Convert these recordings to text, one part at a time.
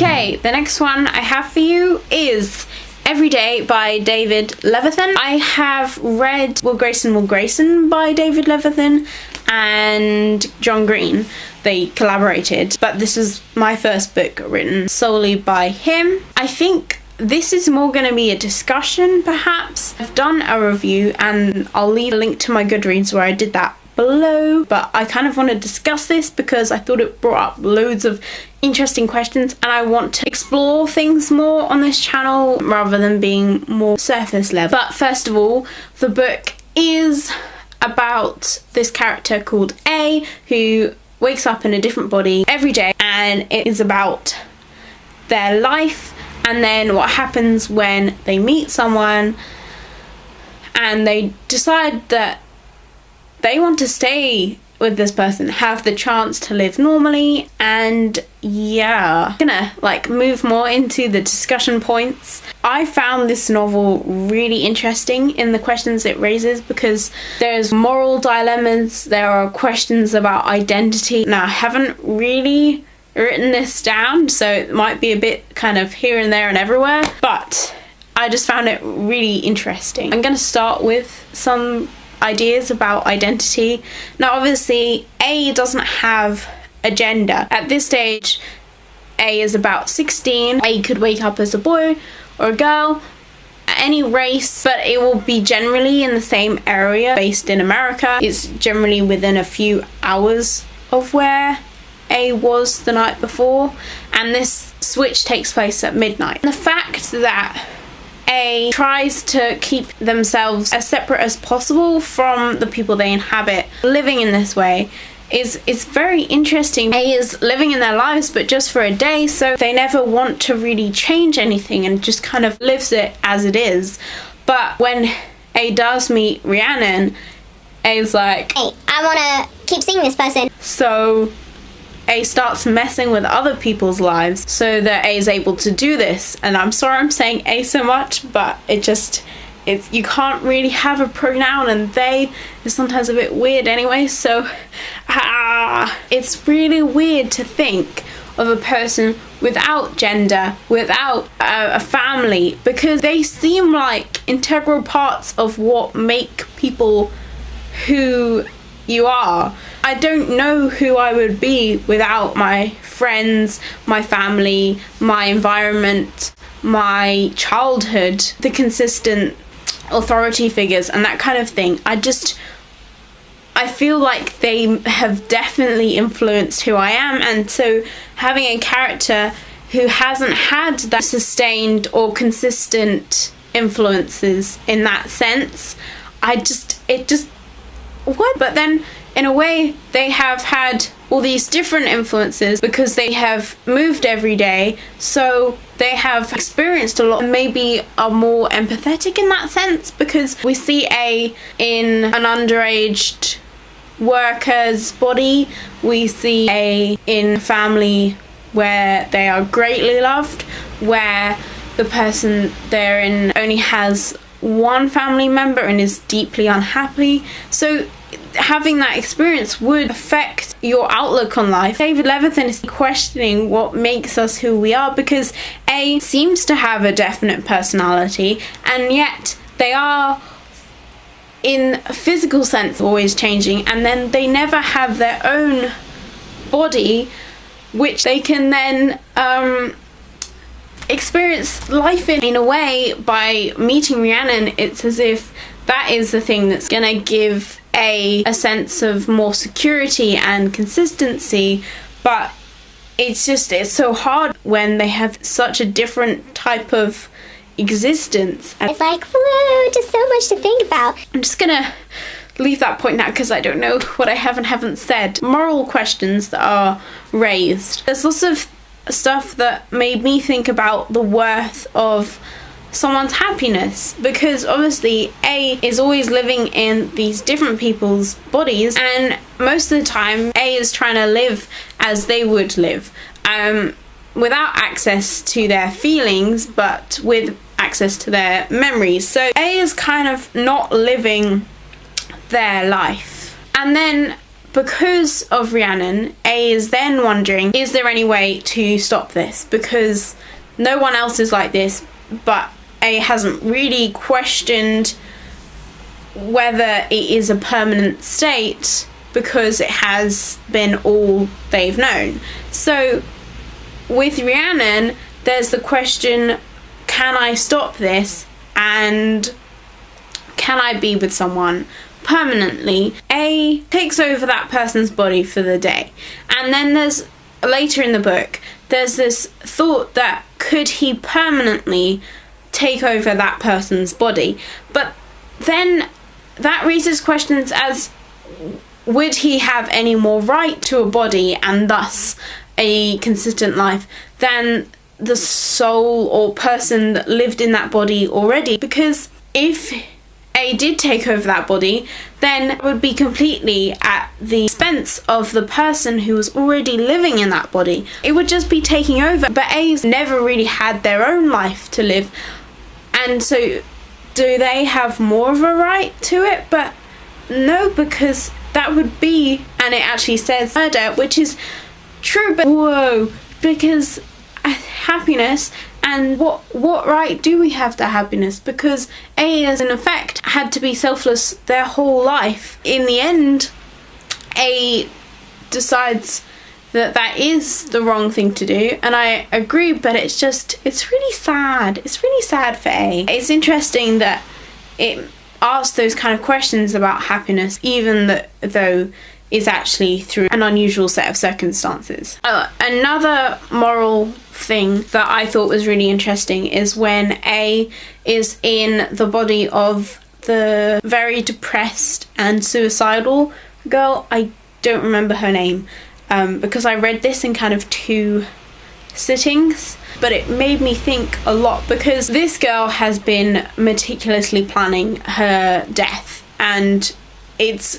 Okay, the next one I have for you is Every Day by David Levithan. I have read Will Grayson by David Levithan and John Green. They collaborated, but this is my first book written solely by him. I think this is more going to be a discussion, perhaps. I've done a review and I'll leave a link to my Goodreads where I did that below, but I kind of want to discuss this because I thought it brought up loads of interesting questions and I want to explore things more on this channel rather than being more surface level. But first of all, the book is about this character called A who wakes up in a different body every day, and it is about their life and then what happens when they meet someone and they decide that they want to stay with this person, have the chance to live normally. And yeah, I'm gonna move more into the discussion points. I found this novel really interesting in the questions it raises because there's moral dilemmas, there are questions about identity. Now, I haven't really written this down, so it might be a bit kind of here and there and everywhere, but I just found it really interesting. I'm gonna start with some ideas about identity. Now, obviously, A doesn't have a gender. At this stage, A is about 16. A could wake up as a boy or a girl, any race, but it will be generally in the same area. Based in America, it's generally within a few hours of where A was the night before, and this switch takes place at midnight. The fact that A tries to keep themselves as separate as possible from the people they inhabit, living in this way is very interesting. A is living in their lives but just for a day, so they never want to really change anything and just kind of lives it as it is. But when A does meet Rhiannon, A's like, hey, I want to keep seeing this person. So A starts messing with other people's lives so that A is able to do this. And I'm sorry I'm saying A so much, but you can't really have a pronoun, and they is sometimes a bit weird anyway, so it's really weird to think of a person without gender, without a family, because they seem like integral parts of what make people who you are. I don't know who I would be without my friends, my family, my environment, my childhood, the consistent authority figures and that kind of thing. I feel like they have definitely influenced who I am, and so having a character who hasn't had that sustained or consistent influences in that sense, what? But then in a way they have had all these different influences because they have moved every day, so they have experienced a lot and maybe are more empathetic in that sense, because we see A in an underaged worker's body, we see A in a family where they are greatly loved, where the person they're in only has one family member and is deeply unhappy. So having that experience would affect your outlook on life. David Levithan is questioning what makes us who we are, because A seems to have a definite personality, and yet they are in a physical sense always changing, and then they never have their own body which they can then experience life in a way. By meeting Rhiannon, it's as if that is the thing that's gonna give a sense of more security and consistency, but it's so hard when they have such a different type of existence. And it's like, whoa, just so much to think about. I'm just gonna leave that point now because I don't know what I have and haven't said. Moral questions that are raised. There's lots of stuff that made me think about the worth of someone's happiness, because obviously A is always living in these different people's bodies, and most of the time A is trying to live as they would live, without access to their feelings but with access to their memories. So A is kind of not living their life, and then because of Rhiannon, A is then wondering, is there any way to stop this? Because no one else is like this, but A hasn't really questioned whether it is a permanent state because it has been all they've known. So with Rhiannon, there's the question, can I stop this and can I be with someone permanently? A takes over that person's body for the day, and then there's later in the book there's this thought that could he permanently take over that person's body, but then that raises questions as would he have any more right to a body and thus a consistent life than the soul or person that lived in that body already? Because if A did take over that body, then it would be completely at the expense of the person who was already living in that body. It would just be taking over, but A's never really had their own life to live, and so do they have more of a right to it? But no, because that would be, and it actually says murder, which is true, but whoa, because happiness, and what right do we have to happiness? Because A has in effect had to be selfless their whole life. In the end, A decides that that is the wrong thing to do, and I agree, but it's really sad. It's really sad for A. It's interesting that it asks those kind of questions about happiness, even though is actually through an unusual set of circumstances. Another moral thing that I thought was really interesting is when A is in the body of the very depressed and suicidal girl. I don't remember her name because I read this in kind of 2 sittings, but it made me think a lot because this girl has been meticulously planning her death, and it's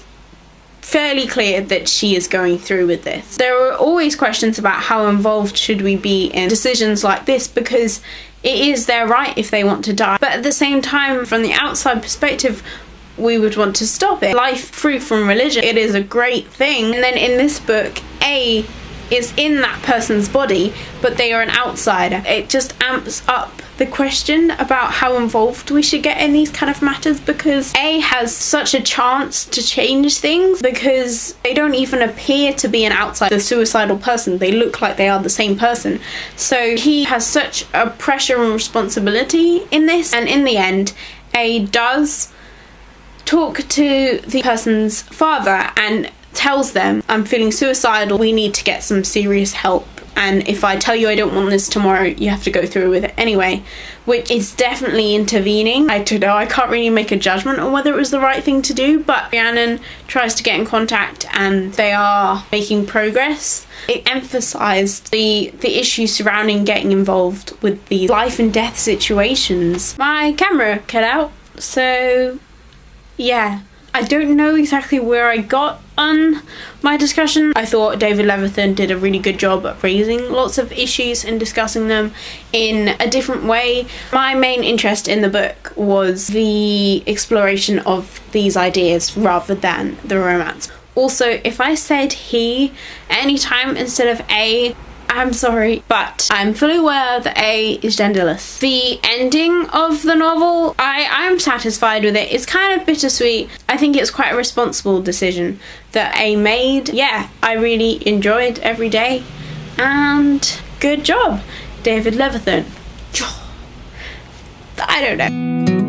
fairly clear that she is going through with this. There are always questions about how involved should we be in decisions like this, because it is their right if they want to die, but at the same time, from the outside perspective, we would want to stop it. Life free from religion, it is a great thing. And then in this book, A is in that person's body, but they are an outsider. It just amps up the question about how involved we should get in these kind of matters, because A has such a chance to change things because they don't even appear to be an outsider, the suicidal person. They look like they are the same person. So he has such a pressure and responsibility in this, and in the end, A does talk to the person's father and tells them, I'm feeling suicidal, we need to get some serious help, and if I tell you I don't want this tomorrow, you have to go through with it anyway, which is definitely intervening. I don't know, I can't really make a judgment on whether it was the right thing to do, but Rhiannon tries to get in contact and they are making progress. It emphasised the issues surrounding getting involved with these life and death situations. My camera cut out, so yeah. I don't know exactly where I got on my discussion. I thought David Levithan did a really good job at raising lots of issues and discussing them in a different way. My main interest in the book was the exploration of these ideas rather than the romance. Also, if I said he any time instead of A, I'm sorry, but I'm fully aware that A is genderless. The ending of the novel, I'm satisfied with it. It's kind of bittersweet. I think it's quite a responsible decision that A made. Yeah, I really enjoyed every day, and good job, David Levithan. I don't know.